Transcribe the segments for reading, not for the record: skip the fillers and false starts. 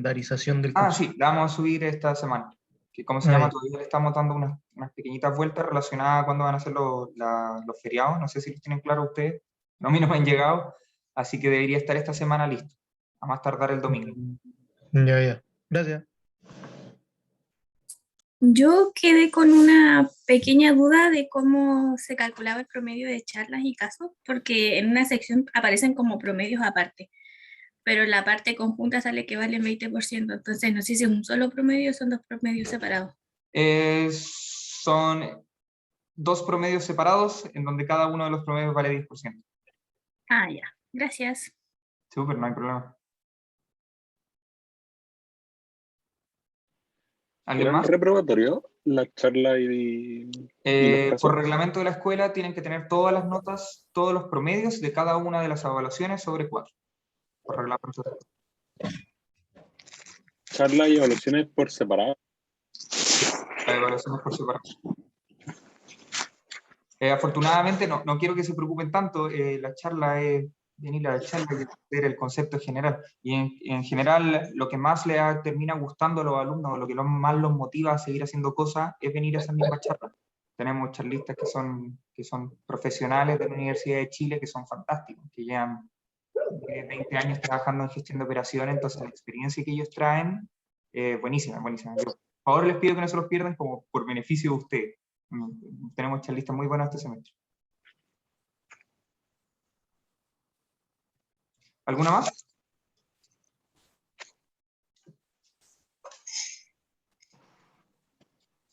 calendarización del Ah, curso? sí, la vamos a subir esta semana. Que, ¿cómo se Ah, llama? ya. Todavía le estamos dando unas pequeñitas vueltas relacionadas a cuándo van a ser los feriados. No sé si los tienen claro ustedes. No, a mí no me han llegado. Así que debería estar esta semana listo. A más tardar el domingo. Ya, ya. Gracias. Yo quedé con una pequeña duda de cómo se calculaba el promedio de charlas y casos, porque en una sección aparecen como promedios aparte, pero en la parte conjunta sale que vale 20%, entonces no sé si es un solo promedio o son dos promedios separados. Son dos promedios separados en donde cada uno de los promedios vale 10%. Ah, ya. Gracias. Súper, no hay problema. ¿Alguien ¿Eran más? reprobatorios las charlas y los casos? Por reglamento de la escuela tienen que tener todas las notas, todos los promedios de cada una de las evaluaciones sobre 4. Por reglamento. Charlas y evaluaciones por separado. Las evaluaciones por separado. Afortunadamente, no quiero que se preocupen tanto. La charla es venir a la charla y ver el concepto general. Y en general, lo que más le termina gustando a los alumnos, o lo que más los motiva a seguir haciendo cosas, es venir a esas mismas charlas. Tenemos charlistas que son profesionales de la Universidad de Chile, que son fantásticos, que llevan 20 años trabajando en gestión de operaciones, entonces la experiencia que ellos traen, buenísima, buenísima. Yo, por favor, les pido que no se los pierdan como por beneficio de ustedes. Tenemos charlistas muy buenos este semestre. ¿Alguna más?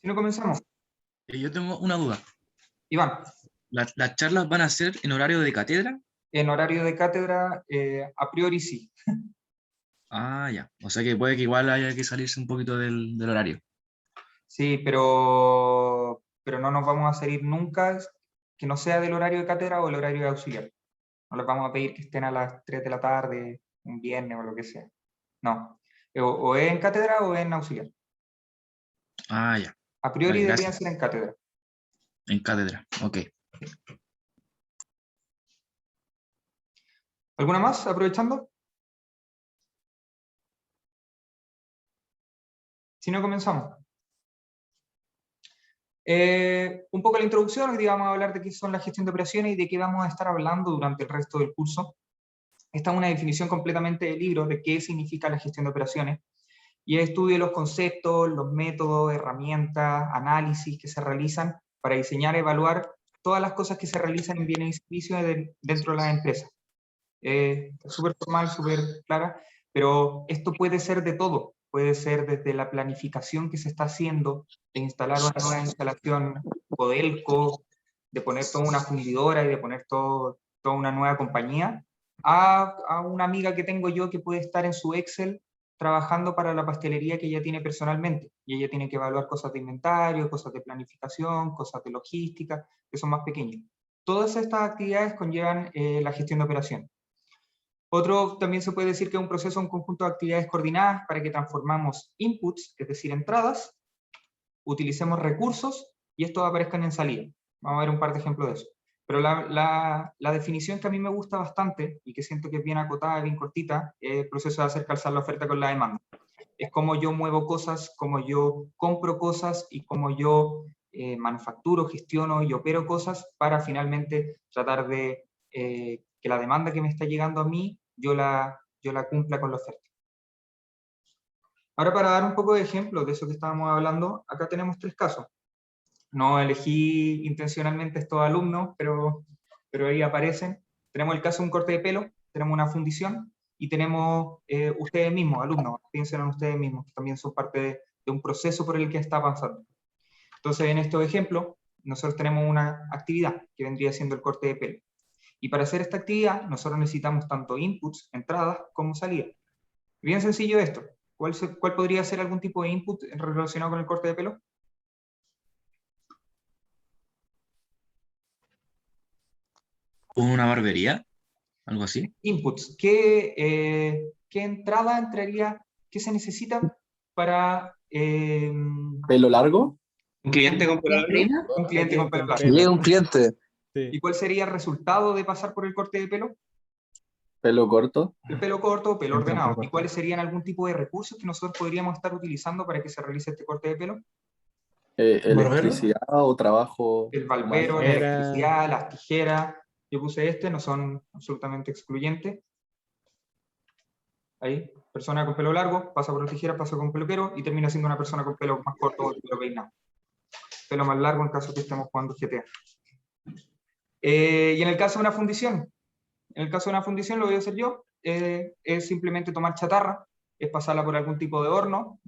Si no, comenzamos. Yo tengo una duda. Iván. ¿Las charlas van a ser en horario de cátedra? En horario de cátedra, a priori sí. Ah, ya. O sea que puede que igual haya que salirse un poquito del horario. Sí, pero no nos vamos a salir nunca que no sea del horario de cátedra o el horario de auxiliar. No les vamos a pedir que estén a las 3 de la tarde, un viernes o lo que sea. No. O es en cátedra o en auxiliar. Ah, ya. A priori Vale, deberían ser en cátedra. En cátedra, ok. ¿Alguna más, aprovechando? Si no, comenzamos. Un poco la introducción, hoy día vamos a hablar de qué son la gestión de operaciones y de qué vamos a estar hablando durante el resto del curso. Esta es una definición completamente de libro de qué significa la gestión de operaciones, y estudio los conceptos, los métodos, herramientas, análisis que se realizan para diseñar y evaluar todas las cosas que se realizan en bienes y servicios dentro de las empresas. Súper formal, súper clara, pero esto puede ser de todo. Puede ser desde la planificación que se está haciendo, de instalar una nueva instalación Codelco, de poner toda una fundidora y de poner toda una nueva compañía, a una amiga que tengo yo que puede estar en su Excel trabajando para la pastelería que ella tiene personalmente, y ella tiene que evaluar cosas de inventario, cosas de planificación, cosas de logística, que son más pequeñas. Todas estas actividades conllevan la gestión de operaciones. Otro también se puede decir que es un proceso, un conjunto de actividades coordinadas para que transformamos inputs, es decir, entradas, utilicemos recursos y estos aparezcan en salida. Vamos a ver un par de ejemplos de eso. Pero la definición que a mí me gusta bastante y que siento que es bien acotada, bien cortita, es el proceso de hacer calzar la oferta con la demanda. Es cómo yo muevo cosas, cómo yo compro cosas y cómo yo manufacturo, gestiono y opero cosas para finalmente tratar de que la demanda que me está llegando a mí, yo la cumpla con la oferta. Ahora, para dar un poco de ejemplo de eso que estábamos hablando, acá tenemos 3 casos. No elegí intencionalmente estos alumnos, pero ahí aparecen. Tenemos el caso de un corte de pelo, tenemos una fundición, y tenemos ustedes mismos, alumnos, piensen en ustedes mismos, que también son parte de un proceso por el que está pasando. Entonces, en estos ejemplos, nosotros tenemos una actividad que vendría siendo el corte de pelo. Y para hacer esta actividad, nosotros necesitamos tanto inputs, entradas, como salidas. Bien sencillo esto. ¿Cuál podría ser algún tipo de input relacionado con el corte de pelo? ¿Una barbería? ¿Algo así? Inputs. ¿Qué entrada entraría? ¿Qué se necesita para... ¿Pelo largo? ¿Un cliente con pelo largo? Un cliente con pelo largo. Sí, un cliente. ¿Y cuál sería el resultado de pasar por el corte de pelo? Pelo corto. El pelo corto, pelo El ordenado. pelo ¿Y cuáles serían algún tipo de recursos que nosotros podríamos estar utilizando para que se realice este corte de pelo? Electricidad o trabajo. El o valvero, la magia. electricidad, las tijeras. Yo puse no son absolutamente excluyentes. Ahí, persona con pelo largo, pasa por la tijera, pasa con peluquero y termina siendo una persona con pelo más corto o el pelo peinado. Pelo más largo en caso que estemos jugando GTA. Y en el caso de una fundición, lo voy a hacer yo, es simplemente tomar chatarra, es pasarla por algún tipo de horno,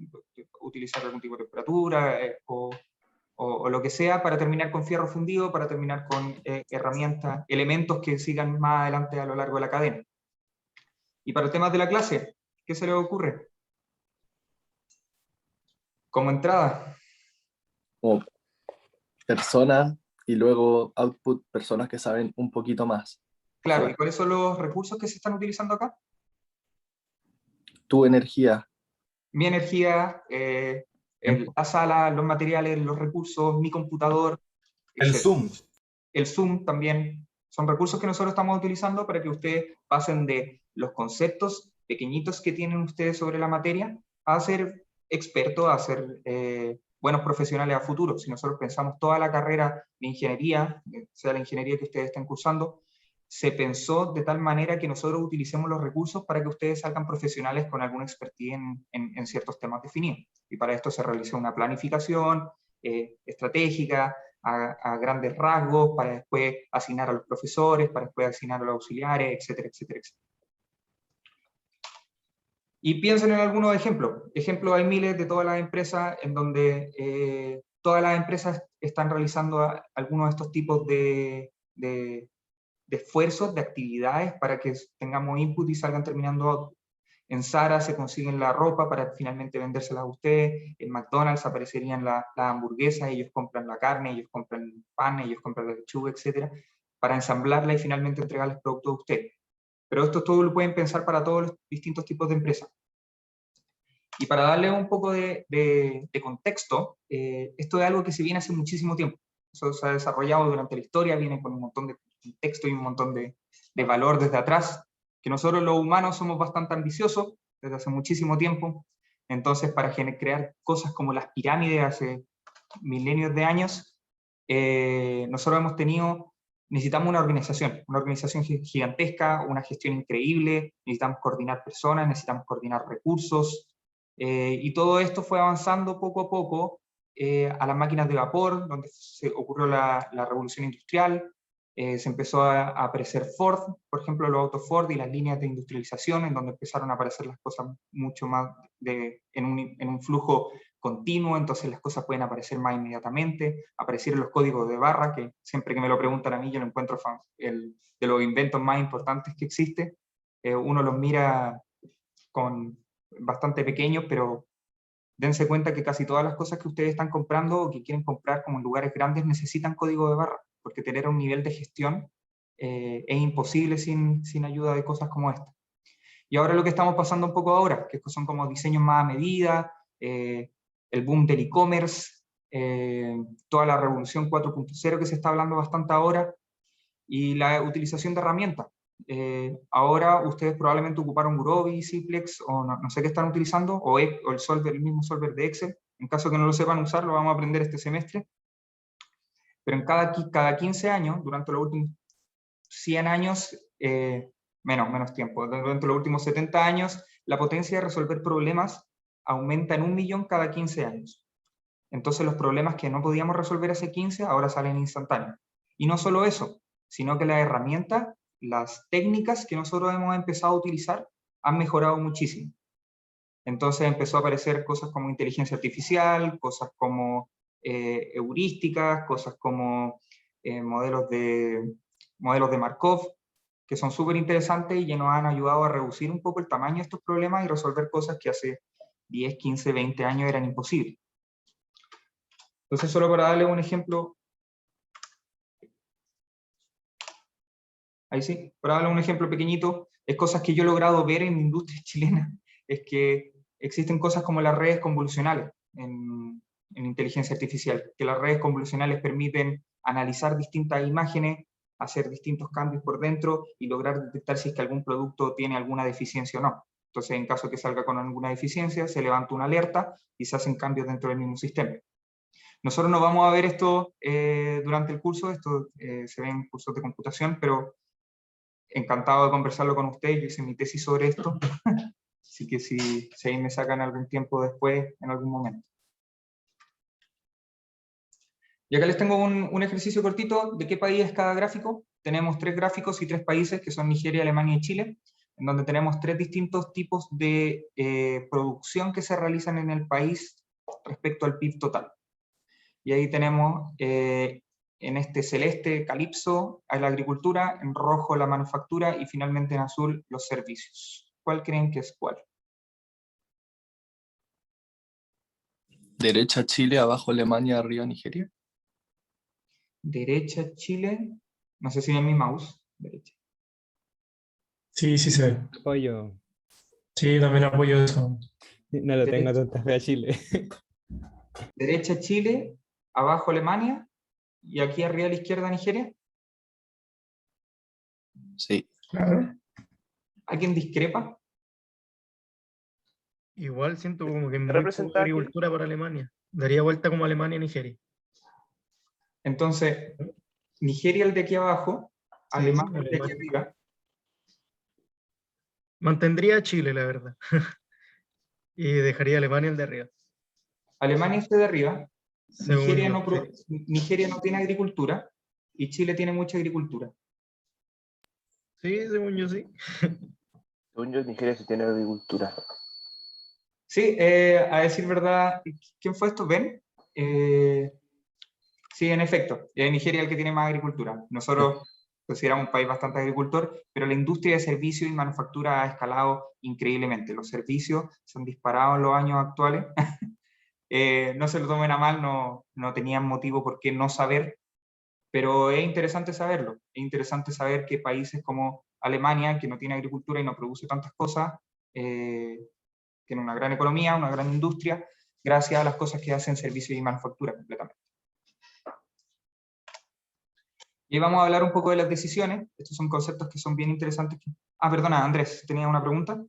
utilizar algún tipo de temperatura o lo que sea para terminar con fierro fundido, para terminar con herramientas, elementos que sigan más adelante a lo largo de la cadena. Y para temas de la clase, ¿qué se les ocurre? Como entrada. Como personas y luego output, personas que saben un poquito más. Claro, ¿y cuáles son los recursos que se están utilizando acá? Tu energía. Mi energía, la sala, los materiales, los recursos, mi computador. El etcétera. Zoom. El Zoom también. Son recursos que nosotros estamos utilizando para que ustedes pasen de los conceptos pequeñitos que tienen ustedes sobre la materia a ser expertos, a ser buenos profesionales a futuro. Si nosotros pensamos toda la carrera de ingeniería, sea la ingeniería que ustedes estén cursando, se pensó de tal manera que nosotros utilicemos los recursos para que ustedes salgan profesionales con alguna expertise en ciertos temas definidos. Y para esto se realizó una planificación estratégica, a grandes rasgos, para después asignar a los profesores, para después asignar a los auxiliares, etcétera, etcétera, etcétera. Y piensen en algunos ejemplos. Ejemplos hay miles de todas las empresas en donde todas las empresas están realizando algunos de estos tipos de esfuerzos, de actividades para que tengamos input y salgan terminando output. En Zara se consiguen la ropa para finalmente vendérsela a ustedes. En McDonald's aparecerían las hamburguesas, ellos compran la carne, ellos compran el pan, ellos compran la lechuga, etc. para ensamblarla y finalmente entregarles productos a ustedes. Pero esto todo lo pueden pensar para todos los distintos tipos de empresas. Y para darle un poco de contexto, esto es algo que se viene hace muchísimo tiempo. Eso se ha desarrollado durante la historia, viene con un montón de contexto y un montón de valor desde atrás, que nosotros los humanos somos bastante ambiciosos desde hace muchísimo tiempo. Entonces, para crear cosas como las pirámides hace milenios de años, nosotros necesitamos una organización gigantesca, una gestión increíble, necesitamos coordinar personas, necesitamos coordinar recursos, y todo esto fue avanzando poco a poco a las máquinas de vapor, donde se ocurrió la revolución industrial. Se empezó a aparecer Ford, por ejemplo, los autos Ford y las líneas de industrialización, en donde empezaron a aparecer las cosas mucho más en un flujo continuo, entonces las cosas pueden aparecer más inmediatamente. Aparecieron los códigos de barra, que siempre que me lo preguntan a mí, yo lo encuentro de los inventos más importantes que existe. Uno los mira con bastante pequeños, pero dense cuenta que casi todas las cosas que ustedes están comprando o que quieren comprar como en lugares grandes necesitan código de barra, porque tener un nivel de gestión es imposible sin ayuda de cosas como esta. Y ahora lo que estamos pasando un poco ahora, que son como diseños más a medida, el boom del e-commerce, toda la revolución 4.0 que se está hablando bastante ahora, y la utilización de herramientas. Ahora ustedes probablemente ocuparon Groovy, Ciplex, o no sé qué están utilizando, o el mismo solver de Excel. En caso que no lo sepan usar, lo vamos a aprender este semestre. Pero en cada 15 años, durante los últimos 100 años, menos tiempo, durante los últimos 70 años, la potencia de resolver problemas aumenta en 1 millón cada 15 años. Entonces los problemas que no podíamos resolver hace 15, ahora salen instantáneos. Y no solo eso, sino que las herramientas, las técnicas que nosotros hemos empezado a utilizar han mejorado muchísimo. Entonces empezó a aparecer cosas como inteligencia artificial, cosas como heurísticas, cosas como modelos de Markov, que son súper interesantes y que nos han ayudado a reducir un poco el tamaño de estos problemas y resolver cosas que hace 10, 15, 20 años eran imposibles. Entonces, solo para darle un ejemplo, ahí sí, para darle un ejemplo pequeñito, es cosas que yo he logrado ver en la industria chilena, es que existen cosas como las redes convolucionales en inteligencia artificial, que las redes convolucionales permiten analizar distintas imágenes hacer distintos cambios por dentro y lograr detectar si es que algún producto tiene alguna deficiencia o no. Entonces, en caso que salga con alguna deficiencia, se levanta una alerta y se hacen cambios dentro del mismo sistema. Nosotros no vamos a ver esto durante el curso, esto se ve en cursos de computación, pero encantado de conversarlo con ustedes. Yo hice mi tesis sobre esto, así que si ahí me sacan algún tiempo después, en algún momento. Y acá les tengo un ejercicio cortito de qué país es cada gráfico. Tenemos 3 gráficos y 3 países, que son Nigeria, Alemania y Chile, en donde tenemos 3 distintos tipos de producción que se realizan en el país respecto al PIB total. Y ahí tenemos en este celeste calipso a la agricultura, en rojo la manufactura y finalmente en azul los servicios. ¿Cuál creen que es cuál? Derecha Chile, abajo Alemania, arriba Nigeria. Derecha Chile, no sé si es mi mouse, derecha. Sí, sí se ve. Apoyo. Sí, también apoyo eso. No lo tengo Derecha. tanta fe a Chile. Derecha Chile, abajo Alemania y aquí arriba a la izquierda Nigeria. Sí. Claro. ¿Alguien discrepa? Igual siento como que es muy representa poca aquí? agricultura para Alemania. Daría vuelta como Alemania y Nigeria. Entonces, Nigeria el de aquí abajo, Sí, Alemania el de aquí Alemania. arriba. Mantendría a Chile, la verdad. Y dejaría a Alemania el de arriba. Alemania este de arriba. Según Nigeria yo, no, sí. Nigeria no tiene agricultura y Chile tiene mucha agricultura. Sí, según yo sí. Según yo, Nigeria sí tiene agricultura. Sí, a decir verdad, ¿quién fue esto? ¿Ben? Sí, en efecto, Nigeria es el que tiene más agricultura. Nosotros consideramos un país bastante agricultor, pero la industria de servicios y manufactura ha escalado increíblemente. Los servicios se han disparado en los años actuales. No se lo tomen a mal, no tenían motivo por qué no saber, pero es interesante saberlo. Es interesante saber que países como Alemania, que no tiene agricultura y no produce tantas cosas, tiene una gran economía, una gran industria, gracias a las cosas que hacen servicios y manufactura completamente. Y vamos a hablar un poco de las decisiones. Estos son conceptos que son bien interesantes. Perdona, Andrés, ¿tenía una pregunta?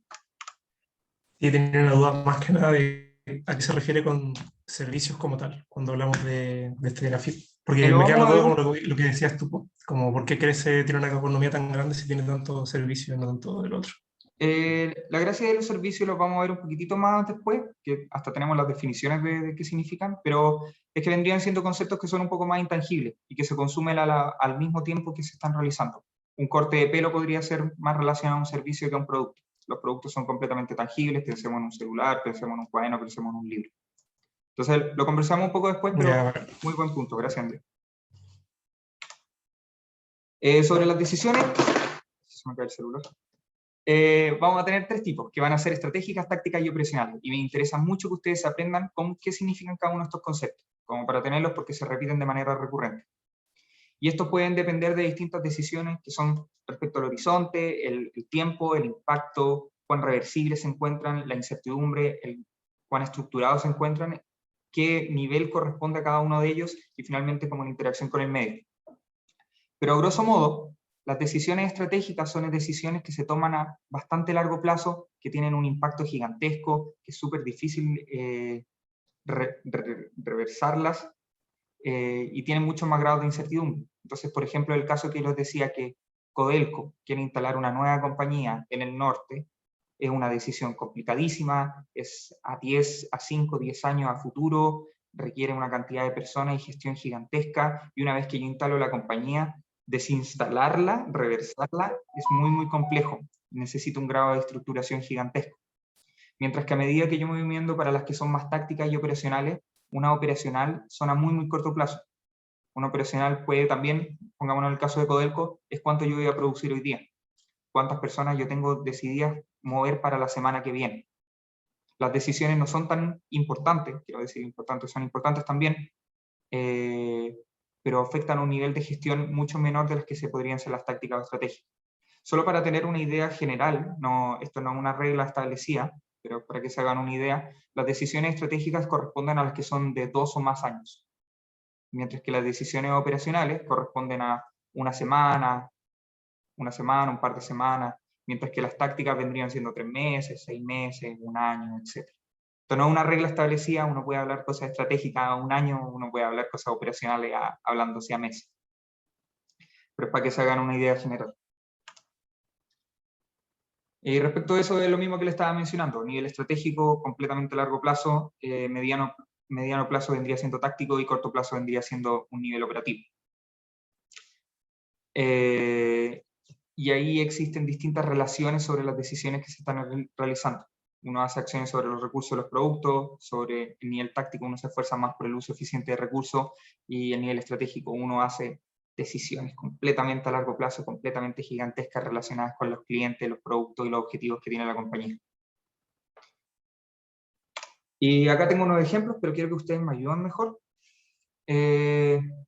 Sí, tenía una duda más que nada de a qué se refiere con servicios como tal, cuando hablamos de este gráfico. Porque Pero me queda la vamos a duda ver- como lo que decías tú, po, como por qué crece, tiene una economía tan grande si tiene tanto servicio y no tanto del otro. La gracia de los servicios los vamos a ver un poquitito más después, que hasta tenemos las definiciones de qué significan, pero es que vendrían siendo conceptos que son un poco más intangibles y que se consumen al mismo tiempo que se están realizando. Un corte de pelo podría ser más relacionado a un servicio que a un producto. Los productos son completamente tangibles, pensemos en un celular, pensemos en un cuaderno, pensemos en un libro. Entonces lo conversamos un poco después, pero Ya, muy buen punto, gracias Andrés. Sobre las decisiones, se me cae el celular. Vamos a tener 3 tipos, que van a ser estratégicas, tácticas y operacionales. Y me interesa mucho que ustedes aprendan qué significan cada uno de estos conceptos, como para tenerlos porque se repiten de manera recurrente. Y estos pueden depender de distintas decisiones que son respecto al horizonte, el tiempo, el impacto, cuán reversibles se encuentran, la incertidumbre, cuán estructurados se encuentran, qué nivel corresponde a cada uno de ellos y finalmente como la interacción con el medio. Pero a grosso modo, las decisiones estratégicas son decisiones que se toman a bastante largo plazo, que tienen un impacto gigantesco, que es súper difícil reversarlas y tienen mucho más grado de incertidumbre. Entonces, por ejemplo, el caso que les decía que Codelco quiere instalar una nueva compañía en el norte, es una decisión complicadísima, es a 5, 10 años a futuro, requiere una cantidad de personas y gestión gigantesca, y una vez que yo instalo la compañía, desinstalarla, reversarla, es muy, muy complejo. Necesita un grado de estructuración gigantesco. Mientras que a medida que yo me voy moviendo para las que son más tácticas y operacionales, una operacional son a muy, muy corto plazo. Una operacional puede también, pongámonos en el caso de Codelco, es cuánto yo voy a producir hoy día. Cuántas personas yo tengo decididas mover para la semana que viene. Las decisiones no son tan importantes, quiero decir importantes, son importantes también, pero afectan a un nivel de gestión mucho menor de las que se podrían ser las tácticas o estrategias. Solo para tener una idea general, esto no es una regla establecida, pero para que se hagan una idea, las decisiones estratégicas corresponden a las que son de 2 o más años, mientras que las decisiones operacionales corresponden a una semana, un par de semanas, mientras que las tácticas vendrían siendo 3 meses, 6 meses, un año, etc. Esto no es una regla establecida, uno puede hablar cosas estratégicas a un año, uno puede hablar cosas operacionales hablándose a meses. Pero es para que se hagan una idea general. Y respecto a eso es lo mismo que le estaba mencionando, nivel estratégico, completamente a largo plazo, mediano plazo vendría siendo táctico y corto plazo vendría siendo un nivel operativo. Y ahí existen distintas relaciones sobre las decisiones que se están realizando. Uno hace acciones sobre los recursos de los productos, sobre el nivel táctico uno se esfuerza más por el uso eficiente de recursos, y el nivel estratégico uno hace decisiones completamente a largo plazo, completamente gigantescas relacionadas con los clientes, los productos y los objetivos que tiene la compañía. Y acá tengo unos ejemplos, pero quiero que ustedes me ayuden mejor.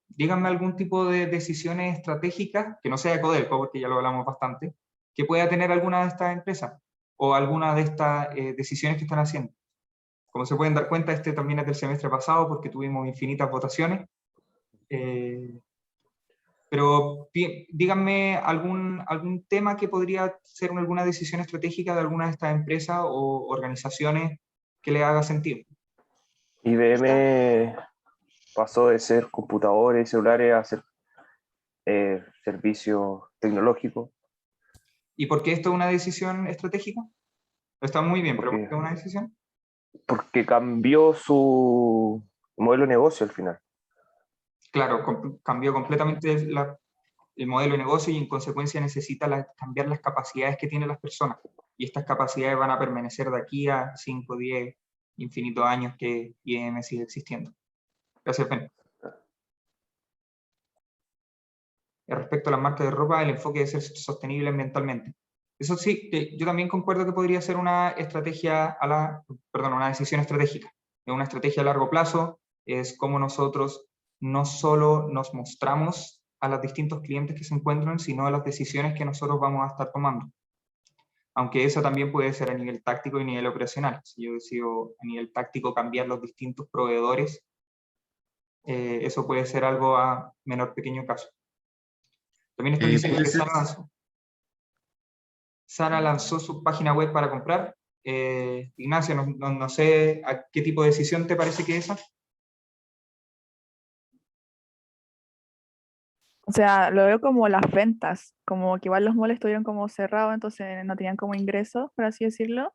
Díganme algún tipo de decisiones estratégicas, que no sea de Codelco, porque ya lo hablamos bastante, que pueda tener alguna de estas empresas, o alguna de estas decisiones que están haciendo. Como se pueden dar cuenta, este también es del semestre pasado, porque tuvimos infinitas votaciones. Pero díganme algún tema que podría ser alguna decisión estratégica de alguna de estas empresas o organizaciones que le haga sentido. IBM pasó de ser computadores y celulares a ser servicios tecnológicos. ¿Y por qué esto es una decisión estratégica? Está muy bien, pero ¿por Porque, qué es una decisión? porque cambió su modelo de negocio al final. Claro, cambió completamente el modelo de negocio y en consecuencia necesita cambiar las capacidades que tienen las personas. Y estas capacidades van a permanecer de aquí a 5, 10, infinitos años que IBM sigue existiendo. Gracias, Ben. Respecto a las marcas de ropa, el enfoque debe ser sostenible ambientalmente. Eso sí, yo también concuerdo que podría ser una estrategia una decisión estratégica. Es una estrategia a largo plazo, es como nosotros no solo nos mostramos a los distintos clientes que se encuentran, sino a las decisiones que nosotros vamos a estar tomando. Aunque eso también puede ser a nivel táctico y nivel operacional. Si yo decido a nivel táctico cambiar los distintos proveedores, eso puede ser algo a pequeño caso. También están diciendo que Sara lanzó su página web para comprar. Ignacio, no sé a qué tipo de decisión te parece que es esa. O sea, lo veo como las ventas, como que igual los malls estuvieron como cerrados, entonces no tenían como ingresos, por así decirlo,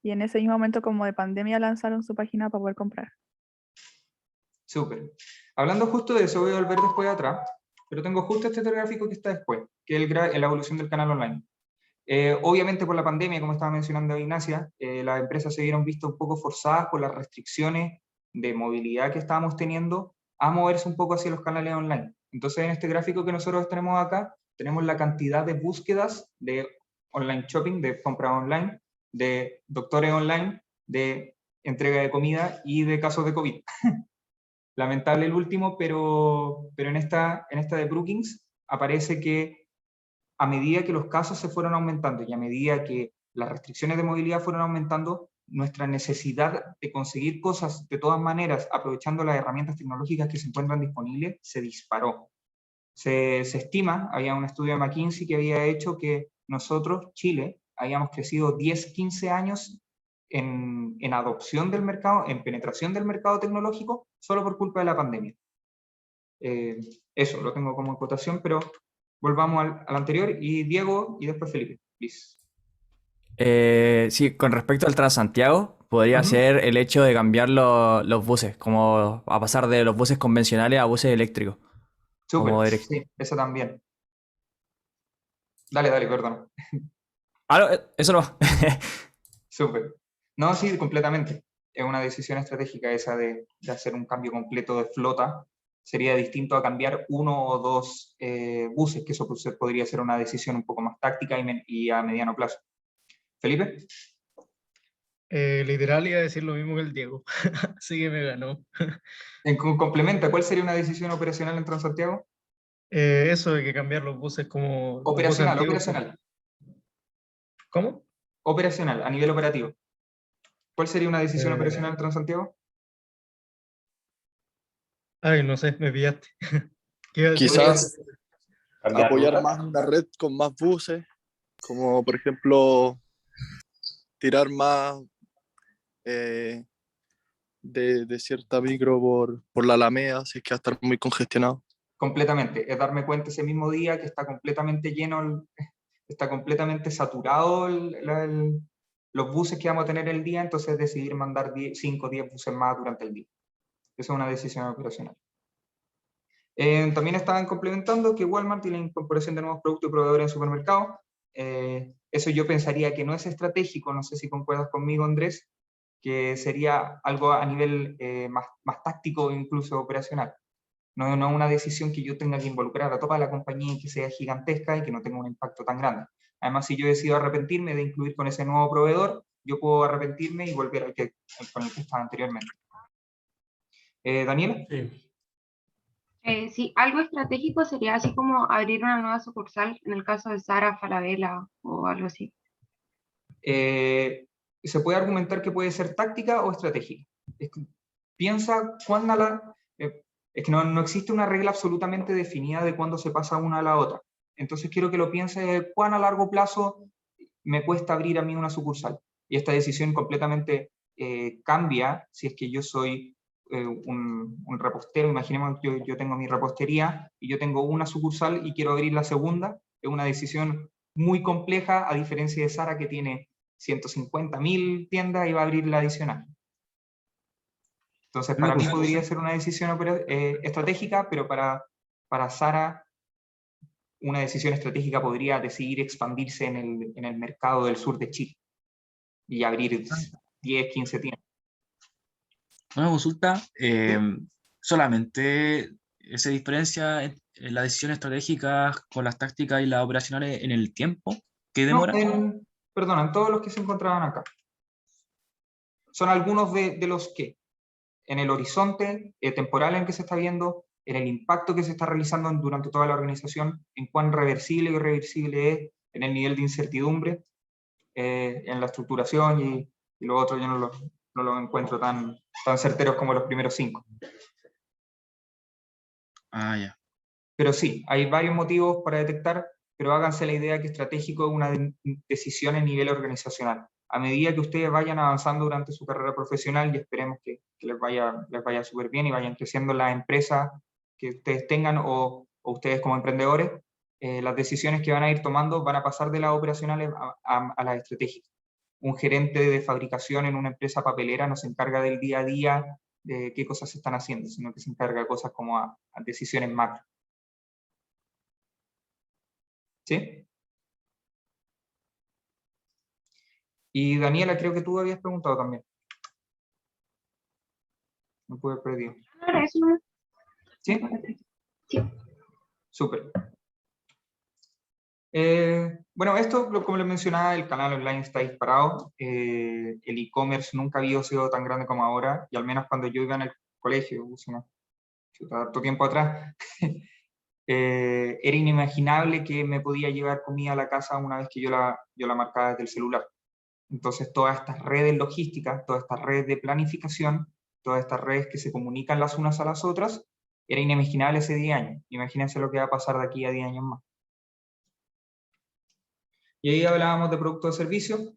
y en ese mismo momento como de pandemia lanzaron su página para poder comprar. Súper. Hablando justo de eso, voy a volver después atrás, pero tengo justo este gráfico que está después, que es la evolución del canal online. Obviamente por la pandemia, como estaba mencionando Ignacia, las empresas se vieron vistas un poco forzadas por las restricciones de movilidad que estábamos teniendo a moverse un poco hacia los canales online. Entonces en este gráfico que nosotros tenemos acá, tenemos la cantidad de búsquedas de online shopping, de compra online, de doctores online, de entrega de comida y de casos de COVID. Lamentable el último, pero en esta de Brookings aparece que a medida que los casos se fueron aumentando y a medida que las restricciones de movilidad fueron aumentando, nuestra necesidad de conseguir cosas de todas maneras, aprovechando las herramientas tecnológicas que se encuentran disponibles, se disparó. Se estima, había un estudio de McKinsey que había hecho que nosotros, Chile, habíamos crecido 10, 15 años en adopción del mercado, en penetración del mercado tecnológico, solo por culpa de la pandemia. Eso lo tengo como acotación, pero volvamos al anterior, y Diego, y después Felipe, please. Sí, con respecto al Transantiago, podría ser el hecho de cambiar los buses, como a pasar de los buses convencionales a buses eléctricos. Súper, sí, eso también. Dale, perdón. Eso no. Súper. No, sí, completamente. Es una decisión estratégica esa de hacer un cambio completo de flota. Sería distinto a cambiar 1 o 2 buses, que eso podría ser una decisión un poco más táctica y a mediano plazo. ¿Felipe? Literal iba a decir lo mismo que el Diego, así que me ganó. En complemento, ¿cuál sería una decisión operacional en Transantiago? Eso de que cambiar los buses como... Operacional. ¿Cómo? Operacional, a nivel operativo. ¿Cuál sería una decisión operacional en Transantiago? Ay, no sé, me pillaste. Quizás apoyar más una red con más buses, como por ejemplo tirar más de cierta micro por la Alameda, si es que va a estar muy congestionado. Completamente, es darme cuenta ese mismo día que está completamente lleno, está completamente saturado los buses que vamos a tener el día, entonces decidir mandar 5 o 10 buses más durante el día. Esa es una decisión operacional. También estaban complementando que Walmart y la incorporación de nuevos productos y proveedores en supermercados. Eso yo pensaría que no es estratégico, no sé si concuerdas conmigo, Andrés, que sería algo a nivel más táctico e incluso operacional. No una decisión que yo tenga que involucrar a toda la compañía y que sea gigantesca y que no tenga un impacto tan grande. Además, si yo decido arrepentirme de incluir con ese nuevo proveedor, yo puedo arrepentirme y volver con el que estaba anteriormente. ¿Daniela? Sí. Sí, algo estratégico sería así como abrir una nueva sucursal, en el caso de Zara, Falabella o algo así. Se puede argumentar que puede ser táctica o estratégica. Piensa cuándo es que no existe una regla absolutamente definida de cuándo se pasa una a la otra. Entonces quiero que lo pienses cuán a largo plazo me cuesta abrir a mí una sucursal. Y esta decisión completamente cambia si es que yo soy un repostero. Imaginemos que yo tengo mi repostería y yo tengo una sucursal y quiero abrir la segunda. Es una decisión muy compleja, a diferencia de Zara, que tiene 150.000 tiendas y va a abrir la adicional. Entonces, para mí podría ser una decisión estratégica, pero para Zara, una decisión estratégica podría decidir expandirse en el mercado del sur de Chile y abrir 10, 15 tiendas. Una consulta, solamente se diferencia en la decisión estratégica con las tácticas y las operacionales en el tiempo que demora. Perdona, en todos los que se encontraban acá. Son algunos de los que, en el horizonte temporal en que se está viendo, en el impacto que se está realizando durante toda la organización, en cuán reversible o irreversible es, en el nivel de incertidumbre, en la estructuración y lo otro yo no lo encuentro tan certeros como los primeros 5. Ya. Pero sí, hay varios motivos para detectar, pero háganse la idea que estratégico es una decisión en nivel organizacional. A medida que ustedes vayan avanzando durante su carrera profesional, y esperemos que les vaya súper bien y vayan creciendo las empresas que ustedes tengan o ustedes como emprendedores, las decisiones que van a ir tomando van a pasar de las operacionales a las estratégicas. Un gerente de fabricación en una empresa papelera no se encarga del día a día de qué cosas se están haciendo, sino que se encarga de cosas como a decisiones macro. ¿Sí? Y Daniela, creo que tú habías preguntado también. Me pude haber perdido. ¿Sí? Sí. Súper. Bueno, esto, como les mencionaba, el canal online está disparado. El e-commerce nunca había sido tan grande como ahora, y al menos cuando yo iba en el colegio, tanto tiempo atrás, era inimaginable que me podía llevar comida a la casa una vez que yo la marcaba desde el celular. Entonces, todas estas redes logísticas, todas estas redes de planificación, todas estas redes que se comunican las unas a las otras, era inimaginable hace 10 años. Imagínense lo que va a pasar de aquí a 10 años más. Y ahí hablábamos de productos de servicios,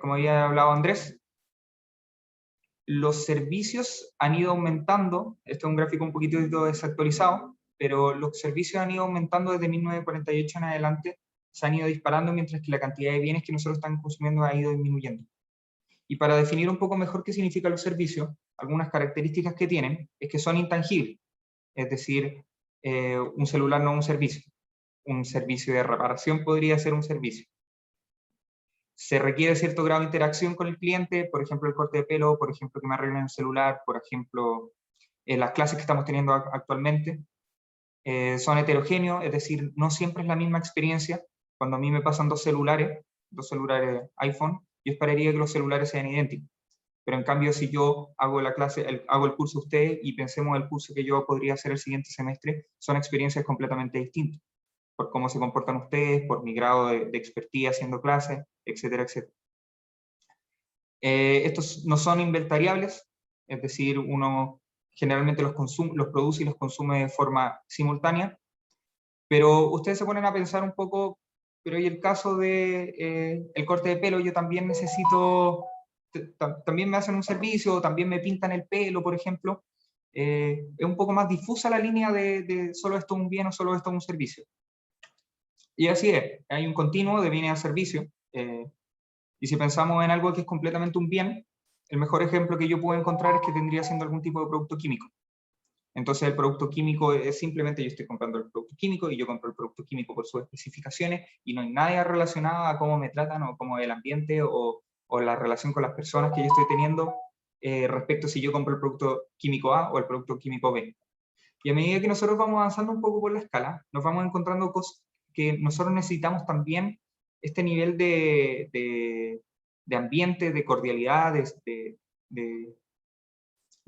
como había hablado Andrés. Los servicios han ido aumentando, este es un gráfico un poquito desactualizado, pero los servicios han ido aumentando desde 1948 en adelante, se han ido disparando, mientras que la cantidad de bienes que nosotros estamos consumiendo ha ido disminuyendo. Y para definir un poco mejor qué significan los servicios, algunas características que tienen es que son intangibles, es decir, un celular no es un servicio. Un servicio de reparación podría ser un servicio. Se requiere cierto grado de interacción con el cliente, por ejemplo el corte de pelo, por ejemplo que me arreglen el celular, por ejemplo las clases que estamos teniendo actualmente. Son heterogéneos, es decir, no siempre es la misma experiencia. Cuando a mí me pasan dos celulares iPhone, yo esperaría que los celulares sean idénticos. Pero en cambio, si yo hago hago el curso usted y pensemos en el curso que yo podría hacer el siguiente semestre, son experiencias completamente distintas, por cómo se comportan ustedes, por mi grado de expertise haciendo clases, etcétera, etcétera. Estos no son inventariables, es decir, uno generalmente los produce y los consume de forma simultánea. Pero ustedes se ponen a pensar un poco, pero y el caso de el corte de pelo, yo también necesito, también me hacen un servicio, también me pintan el pelo, por ejemplo. Es un poco más difusa la línea de solo esto es un bien o solo esto es un servicio. Y así es, hay un continuo de bienes a servicio. Y si pensamos en algo que es completamente un bien, el mejor ejemplo que yo puedo encontrar es que tendría siendo algún tipo de producto químico. Entonces el producto químico es simplemente yo estoy comprando el producto químico y yo compro el producto químico por sus especificaciones y no hay nada relacionado a cómo me tratan o cómo el ambiente o la relación con las personas que yo estoy teniendo respecto a si yo compro el producto químico A o el producto químico B. Y a medida que nosotros vamos avanzando un poco por la escala, nos vamos encontrando cosas que nosotros necesitamos también este nivel de ambiente, de cordialidad, de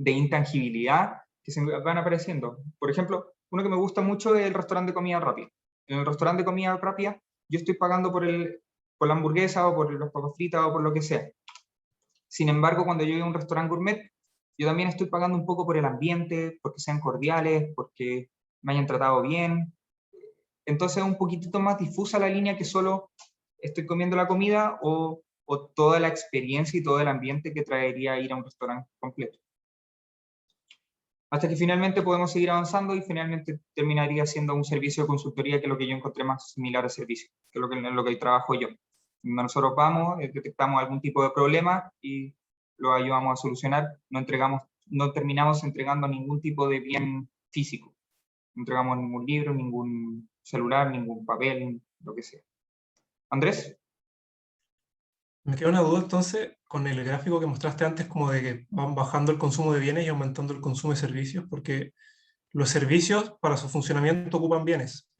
intangibilidad que se van apareciendo. Por ejemplo, uno que me gusta mucho es el restaurante de comida rápida. En el restaurante de comida rápida yo estoy pagando por la hamburguesa o por los papas fritas o por lo que sea. Sin embargo, cuando yo voy a un restaurante gourmet, yo también estoy pagando un poco por el ambiente, porque sean cordiales, porque me hayan tratado bien. Entonces es un poquitito más difusa la línea que solo estoy comiendo la comida o toda la experiencia y todo el ambiente que traería ir a un restaurante completo. Hasta que finalmente podemos seguir avanzando y finalmente terminaría siendo un servicio de consultoría, que es lo que yo encontré más similar al servicio, que es lo que trabajo yo. Nosotros vamos, detectamos algún tipo de problema y lo ayudamos a solucionar, no terminamos entregando ningún tipo de bien físico, no entregamos ningún libro, ningún celular, ningún papel, lo que sea. Andrés. Me queda una duda entonces con el gráfico que mostraste antes, como de que van bajando el consumo de bienes y aumentando el consumo de servicios, porque los servicios para su funcionamiento ocupan bienes.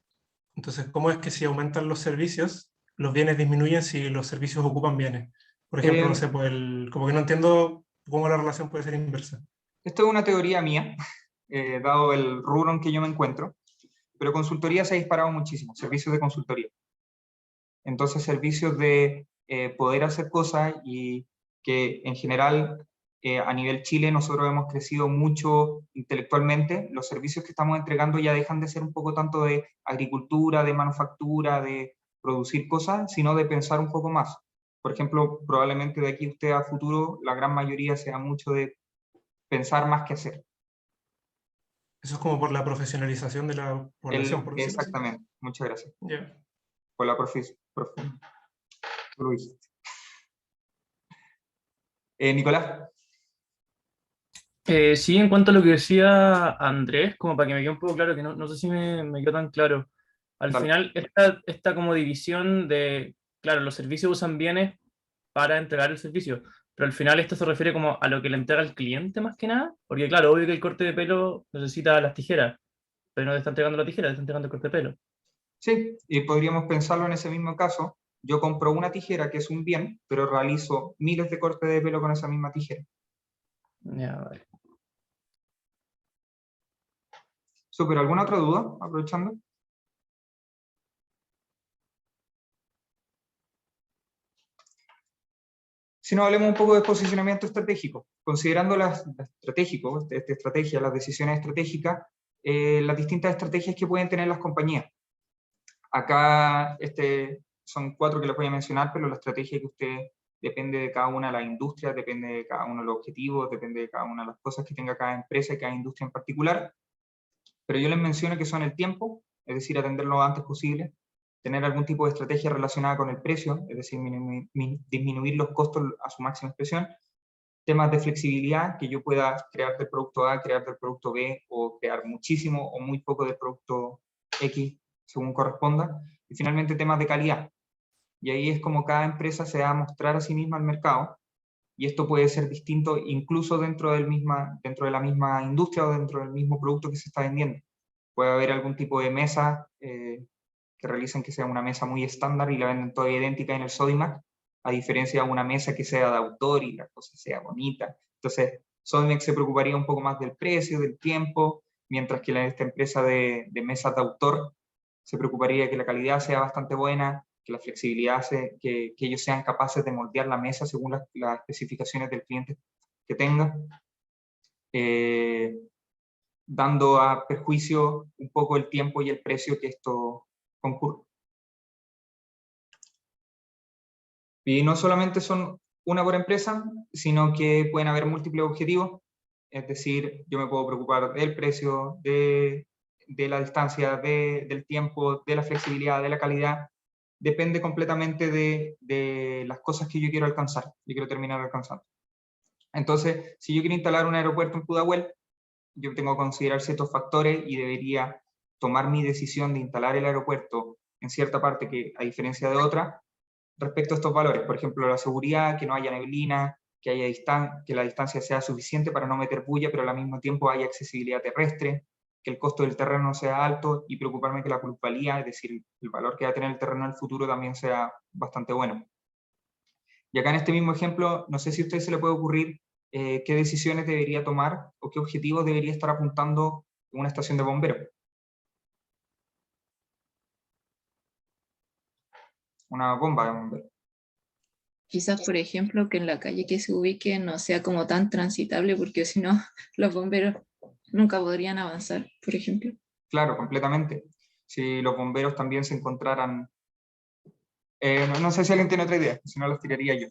Entonces, ¿cómo es que si aumentan los servicios, los bienes disminuyen si los servicios ocupan bienes? Por ejemplo, no sé, pues como que no entiendo cómo la relación puede ser inversa. Esto es una teoría mía, dado el rubro en que yo me encuentro, pero consultoría se ha disparado muchísimo, servicios de consultoría. Entonces, servicios de poder hacer cosas y que en general a nivel Chile nosotros hemos crecido mucho intelectualmente. Los servicios que estamos entregando ya dejan de ser un poco tanto de agricultura, de manufactura, de producir cosas, sino de pensar un poco más. Por ejemplo, probablemente de aquí usted a futuro la gran mayoría sea mucho de pensar más que hacer. Eso es como por la profesionalización de la población, por decirlo Exactamente, así. muchas gracias. Yeah. Por la Tú lo dijiste. Nicolás. Sí, en cuanto a lo que decía Andrés, como para que me quede un poco claro, que no sé si me quedó tan claro. Al final, esta como división de, claro, los servicios usan bienes para entregar el servicio, pero al final esto se refiere como a lo que le entrega el cliente más que nada, porque claro, obvio que el corte de pelo necesita las tijeras, pero no te está entregando la tijera, te está entregando el corte de pelo. Sí, y podríamos pensarlo en ese mismo caso. Yo compro una tijera que es un bien, pero realizo miles de cortes de pelo con esa misma tijera. Ya, vale. Súper, ¿alguna otra duda? Aprovechando. Si nos hablemos un poco de posicionamiento estratégico, considerando las estrategias, las decisiones estratégicas, las distintas estrategias que pueden tener las compañías. Acá son 4 que les voy a mencionar, pero la estrategia que usted depende de cada una de las industrias, depende de cada uno de los objetivos, depende de cada una de las cosas que tenga cada empresa y cada industria en particular. Pero yo les menciono que son el tiempo, es decir, atenderlo lo antes posible, tener algún tipo de estrategia relacionada con el precio, es decir, disminuir los costos a su máxima expresión, temas de flexibilidad, que yo pueda crear del producto A, crear del producto B, o crear muchísimo o muy poco del producto X, según corresponda, y finalmente temas de calidad. Y ahí es como cada empresa se va a mostrar a sí misma al mercado, y esto puede ser distinto incluso dentro de la misma industria o dentro del mismo producto que se está vendiendo. Puede haber algún tipo de mesa que realicen que sea una mesa muy estándar y la venden toda idéntica en el Sodimac, a diferencia de una mesa que sea de autor y la cosa sea bonita. Entonces, Sodimac se preocuparía un poco más del precio, del tiempo, mientras que esta empresa de mesas de autor se preocuparía de que la calidad sea bastante buena, que la flexibilidad, que ellos sean capaces de moldear la mesa según las especificaciones del cliente que tenga. Y dando a perjuicio un poco el tiempo y el precio que esto concurre. Y no solamente son una por empresa, sino que pueden haber múltiples objetivos, es decir, yo me puedo preocupar del precio, de la distancia, del tiempo, de la flexibilidad, de la calidad, depende completamente de las cosas que yo quiero alcanzar, yo quiero terminar alcanzando. Entonces, si yo quiero instalar un aeropuerto en Pudahuel, yo tengo que considerar ciertos factores y debería tomar mi decisión de instalar el aeropuerto en cierta parte que, a diferencia de otra, respecto a estos valores. Por ejemplo, la seguridad, que no haya neblina, que la distancia sea suficiente para no meter bulla, pero al mismo tiempo haya accesibilidad terrestre, que el costo del terreno sea alto y preocuparme que la plusvalía, es decir, el valor que va a tener el terreno en el futuro también sea bastante bueno. Y acá en este mismo ejemplo, no sé si a usted se le puede ocurrir qué decisiones debería tomar o qué objetivos debería estar apuntando una estación de bomberos. Una bomba de bomberos. Quizás, por ejemplo, que en la calle que se ubique no sea como tan transitable, porque si no, los bomberos nunca podrían avanzar, por ejemplo. Claro, completamente. Si los bomberos también se encontraran... no sé si alguien tiene otra idea, si no los tiraría yo.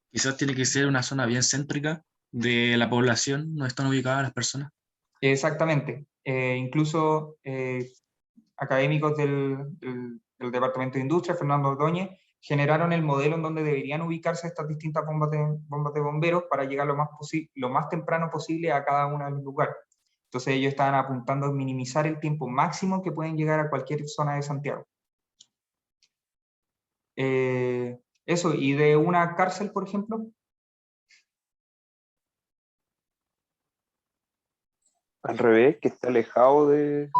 Quizás tiene que ser una zona bien céntrica de la población, donde están ubicadas las personas. Exactamente. Incluso académicos del Departamento de Industria, Fernando Ordóñez, generaron el modelo en donde deberían ubicarse estas distintas bombas de bomberos para llegar lo más temprano posible a cada uno de los lugares. Entonces ellos estaban apuntando a minimizar el tiempo máximo que pueden llegar a cualquier zona de Santiago. Eso, y de una cárcel, por ejemplo. Al revés, que está alejado de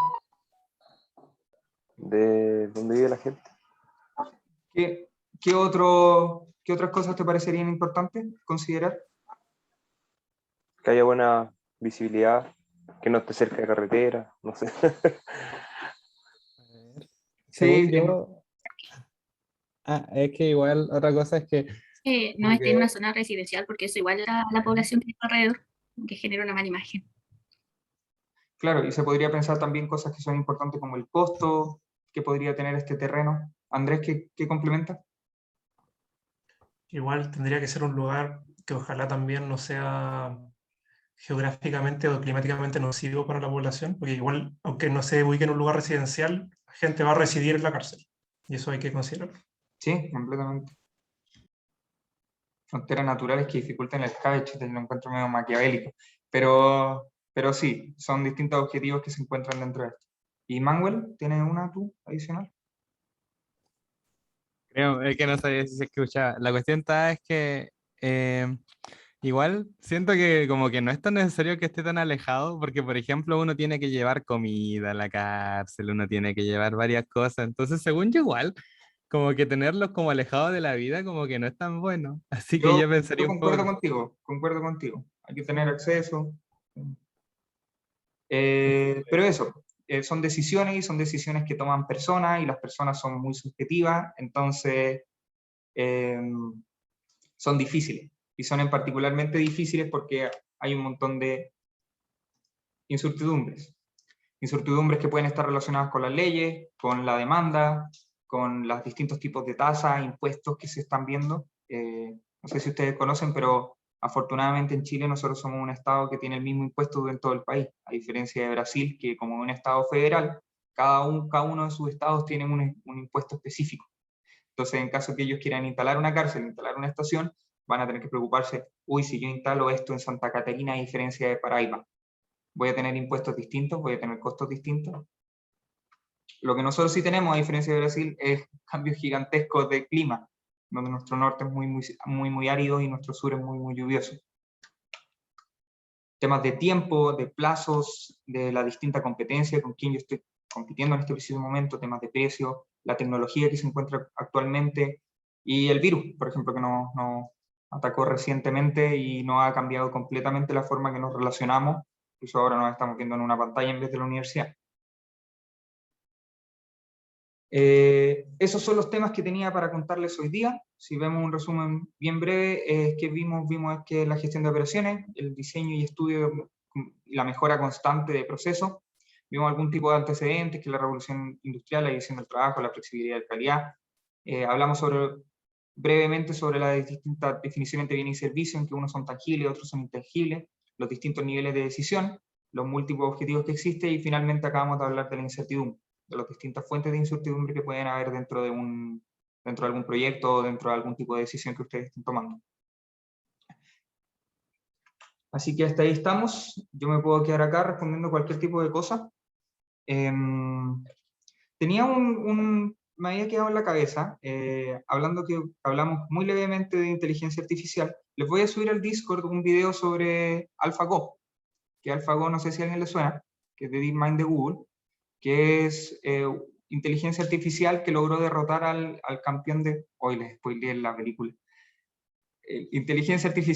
donde vive la gente. ¿Qué otras cosas te parecerían importantes considerar? Que haya buena visibilidad, que no esté cerca de carretera, no sé. Sí, yo... es que igual otra cosa es que... no esté en una zona residencial, porque eso igual la población que está alrededor, que genera una mala imagen. Claro, y se podría pensar también cosas que son importantes como el costo que podría tener este terreno. Andrés, ¿qué complementa? Igual tendría que ser un lugar que ojalá también no sea geográficamente o climáticamente nocivo para la población, porque igual, aunque no se ubique en un lugar residencial, la gente va a residir en la cárcel, y eso hay que considerarlo. Sí, completamente. Fronteras naturales que dificultan el escabeche, lo encuentro medio maquiavélico, pero sí, son distintos objetivos que se encuentran dentro de esto. ¿Y Manuel, tienes una tú adicional? Creo, es que no sabía si se escucha. La cuestión está es que igual siento que como que no es tan necesario que esté tan alejado, porque por ejemplo uno tiene que llevar comida a la cárcel, uno tiene que llevar varias cosas, entonces según yo igual, como que tenerlos como alejados de la vida como que no es tan bueno, así que yo pensaría un poco... concuerdo contigo, hay que tener acceso, pero eso, son decisiones y son decisiones que toman personas y las personas son muy subjetivas, entonces son difíciles. Y son particularmente difíciles porque hay un montón de incertidumbres. Incertidumbres que pueden estar relacionadas con las leyes, con la demanda, con los distintos tipos de tasas, impuestos que se están viendo. No sé si ustedes conocen, pero afortunadamente en Chile nosotros somos un estado que tiene el mismo impuesto en todo el país, a diferencia de Brasil, que como un estado federal, cada uno de sus estados tiene un impuesto específico. Entonces, en caso que ellos quieran instalar una cárcel, instalar una estación, van a tener que preocuparse, uy, si yo instalo esto en Santa Catarina a diferencia de Paraíba, voy a tener impuestos distintos, voy a tener costos distintos. Lo que nosotros sí tenemos, a diferencia de Brasil, es cambios gigantescos de clima, donde nuestro norte es muy árido y nuestro sur es muy lluvioso. Temas de tiempo, de plazos, de la distinta competencia con quien yo estoy compitiendo en este preciso momento, temas de precio, la tecnología que se encuentra actualmente y el virus, por ejemplo, que nos atacó recientemente y nos ha cambiado completamente la forma que nos relacionamos. Incluso ahora nos estamos viendo en una pantalla en vez de la universidad. Esos son los temas que tenía para contarles hoy día. Si vemos un resumen bien breve, que vimos que la gestión de operaciones, el diseño y estudio la mejora constante de procesos. Vimos algún tipo de antecedentes, que es la revolución industrial, la división del trabajo, la flexibilidad de calidad. Hablamos brevemente sobre las distintas definiciones de bienes y servicios, en que unos son tangibles, otros son intangibles, los distintos niveles de decisión, los múltiples objetivos que existen, y finalmente acabamos de hablar de la incertidumbre, de las distintas fuentes de incertidumbre que pueden haber dentro de algún proyecto o dentro de algún tipo de decisión que ustedes estén tomando. Así que hasta ahí estamos. Yo me puedo quedar acá respondiendo cualquier tipo de cosa. Tenía me había quedado en la cabeza, hablamos muy levemente de inteligencia artificial. Les voy a subir al Discord un video sobre AlphaGo, que AlphaGo no sé si a alguien le suena, que es de DeepMind de Google, que es inteligencia artificial que logró derrotar al campeón de... Hoy les spoileé la película. Inteligencia artificial